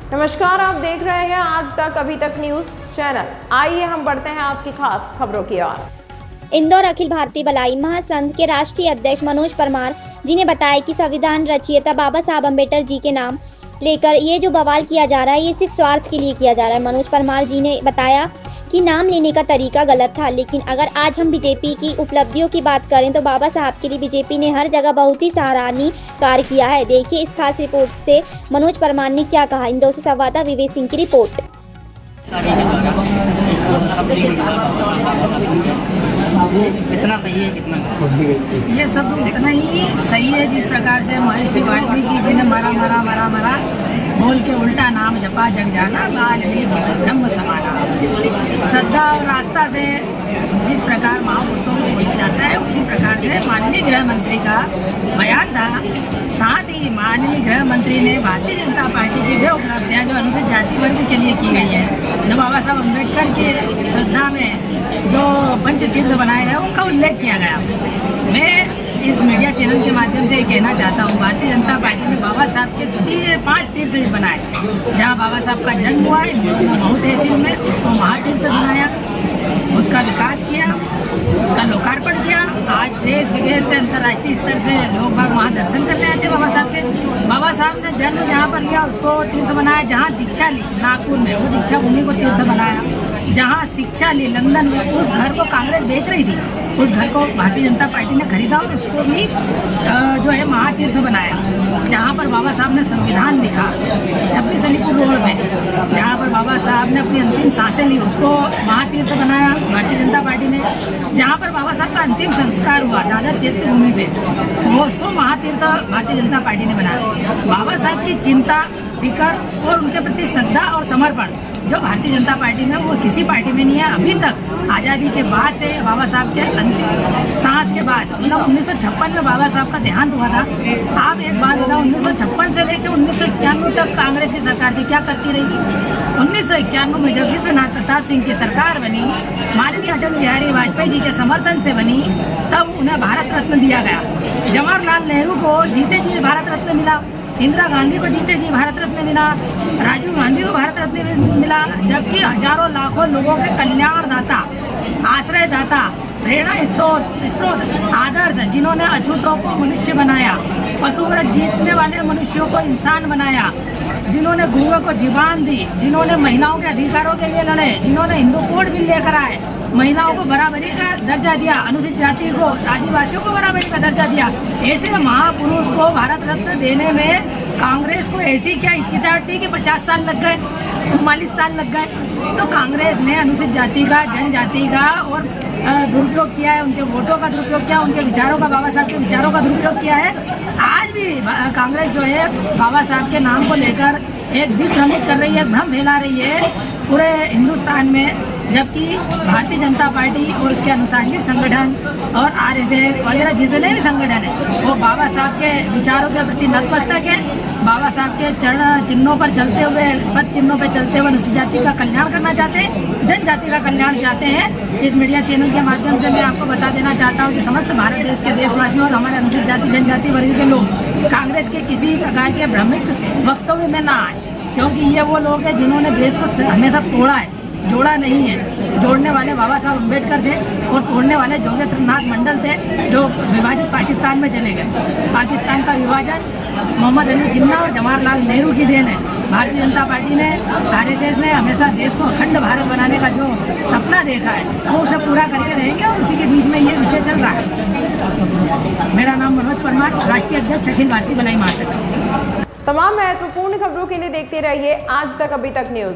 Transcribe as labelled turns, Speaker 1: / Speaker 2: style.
Speaker 1: नमस्कार, आप देख रहे हैं आज तक अभी तक न्यूज चैनल। आइए हम बढ़ते हैं आज की खास खबरों की ओर।
Speaker 2: इंदौर अखिल भारतीय भलाई महासंघ के राष्ट्रीय अध्यक्ष मनोज परमार जी ने बताया कि संविधान रचयिता बाबा साहब अम्बेडकर जी के नाम लेकर ये जो बवाल किया जा रहा है ये सिर्फ स्वार्थ के लिए किया जा रहा है। मनोज परमार जी ने बताया कि नाम लेने का तरीका गलत था, लेकिन अगर आज हम बीजेपी की उपलब्धियों की बात करें तो बाबा साहब के लिए बीजेपी ने हर जगह बहुत ही सराहनीय कार्य किया है। देखिए इस खास रिपोर्ट से मनोज परमार ने क्या कहा। इंदौर से संवाददाता विवेक सिंह की रिपोर्ट।
Speaker 3: कितना सही है, कितना ये सब उतना ही सही है जिस प्रकार से महर्षि वाल्मीकि जी ने मरा मरा मरा मरा बोल के उल्टा नाम जपा जग जाना वाल्मीकि तो ब्रह्म समाना। श्रद्धा और आस्था से जिस प्रकार महापुरुषों को बोला जाता है उसी प्रकार से माननीय गृह मंत्री का बयान था। साथ ही माननीय गृह मंत्री ने भारतीय जनता पार्टी की वे उपलब्धियाँ जो अनुसूचित जाति वर्ग के लिए की गई है, जो बाबा साहब अम्बेडकर के श्रद्धा में जो पंच तीर्थ बनाए गए उनका उल्लेख किया गया। मैं इस मीडिया चैनल के माध्यम से ये कहना चाहता हूँ, भारतीय जनता पार्टी ने बाबा साहब के 5 तीर्थ बनाए। जहाँ बाबा साहब का जन्म हुआ इंदौर में महू तहसील में, उसको महातीर्थ बनाया, उसका विकास किया, उसका लोकार्पण किया। आज देश विदेश से अंतर्राष्ट्रीय स्तर से लोग बाग वहाँ दर्शन करने आते हैं बाबा साहब के। बाबा साहब ने जन्म जहाँ पर लिया उसको तीर्थ बनाया। जहाँ दीक्षा ली नागपुर में, वो दीक्षा भूमि को तीर्थ बनाया। जहाँ शिक्षा ली लंदन में, उस घर को कांग्रेस बेच रही थी, उस घर को भारतीय जनता पार्टी ने खरीदा और उसको भी जो है महातीर्थ बनाया। जहाँ पर बाबा साहब ने संविधान लिखा 26 अलीपुर रोड में, जहाँ पर बाबा साहब ने अपनी अंतिम सांसें ली उसको महातीर्थ बनाया भारतीय जनता पार्टी ने। जहाँ पर बाबा साहब का अंतिम संस्कार हुआ दादर चैत्य भूमि पे, वो उसको महातीर्थ भारतीय जनता पार्टी ने बनाया। बाबा साहब की चिंता फिक्र और उनके प्रति श्रद्धा और समर्पण जो भारतीय जनता पार्टी में वो किसी पार्टी में नहीं है। अभी तक आज़ादी के बाद से बाबा साहब के अंतिम सांस के बाद, मतलब 1956 में बाबा साहब का देहांत हुआ था। आप एक बात बताओ, 1956 से लेकर 1991 तक कांग्रेस की सरकार थी, क्या करती रही? 1991 में जब विश्वनाथ प्रताप सिंह की सरकार बनी, माननीय अटल बिहारी वाजपेयी जी के समर्थन से बनी, तब उन्हें भारत रत्न दिया गया। जवाहरलाल नेहरू को जीते जी भारत रत्न मिला, इंदिरा गांधी को जीते जी भारत रत्न मिला, राजीव गांधी को भारत रत्न मिला। जबकि हजारों लाखों लोगों के कल्याणदाता, आश्रयदाता, प्रेरणा स्रोत, आदर्श, जिन्होंने अछूतों को मनुष्य बनाया, पशुव्रत जीतने वाले मनुष्यों को इंसान बनाया, जिन्होंने गूंगे को जीवान दी, जिन्होंने महिलाओं के अधिकारों के लिए लड़े, जिन्होंने हिंदू कोड बिल लेकर आए, महिलाओं को बराबरी का दर्जा दिया, अनुसूचित जाति को, आदिवासियों को बराबरी का दर्जा दिया। ऐसे महापुरुष को भारत रत्न देने में कांग्रेस को ऐसी क्या हिचकिचाहट थी कि 50 साल लग गए, 44 साल लग गए। तो कांग्रेस ने अनुसूचित जाति का, जनजाति का और दुरुपयोग किया है, उनके वोटों का दुरुपयोग किया, उनके विचारों का, बाबा साहब के विचारों का दुरुपयोग किया है। आज भी कांग्रेस जो है बाबा साहब के नाम को लेकर एक दिग्भ्रमित कर रही है, भ्रम फैला रही है पूरे हिंदुस्तान में। जबकि भारतीय जनता पार्टी और उसके अनुसांगिक संगठन और आरएसएस वगैरह जितने भी संगठन हैं वो बाबा साहब के विचारों के प्रति नतमस्तक है। बाबा साहब के चरण चिन्हों पर चलते हुए, पद चिन्हों पर चलते हुए अनुसूचित जाति का कल्याण करना चाहते हैं, जनजाति का कल्याण चाहते हैं। इस मीडिया चैनल के माध्यम से मैं आपको बता देना चाहता हूँ कि समस्त भारत देश के देशवासियों और हमारे अनुसूचित जाति जनजाति वर्ग के लोग कांग्रेस के किसी प्रकार के भ्रमिक वक्तव्य में ना आए, क्योंकि ये वो लोग हैं जिन्होंने देश को हमेशा तोड़ा है, जोड़ा नहीं है। जोड़ने वाले बाबा साहब अम्बेडकर थे और तोड़ने वाले जोगेंद्रनाथ मंडल थे, जो विभाजित पाकिस्तान में चले गए। पाकिस्तान का विभाजन मोहम्मद अली जिन्ना और जवाहरलाल नेहरू की देन है। भारतीय जनता पार्टी ने, आरएसएस ने हमेशा देश को अखंड भारत बनाने का जो सपना देखा है वो उसे पूरा करके रहेंगे और उसी के बीच में ये विषय चल रहा है। मेरा नाम मनोज परमार, राष्ट्रीय अध्यक्ष अखिल भारतीय भलाई महासंघ।
Speaker 1: तमाम महत्वपूर्ण खबरों के लिए देखते रहिए आज तक अभी तक न्यूज।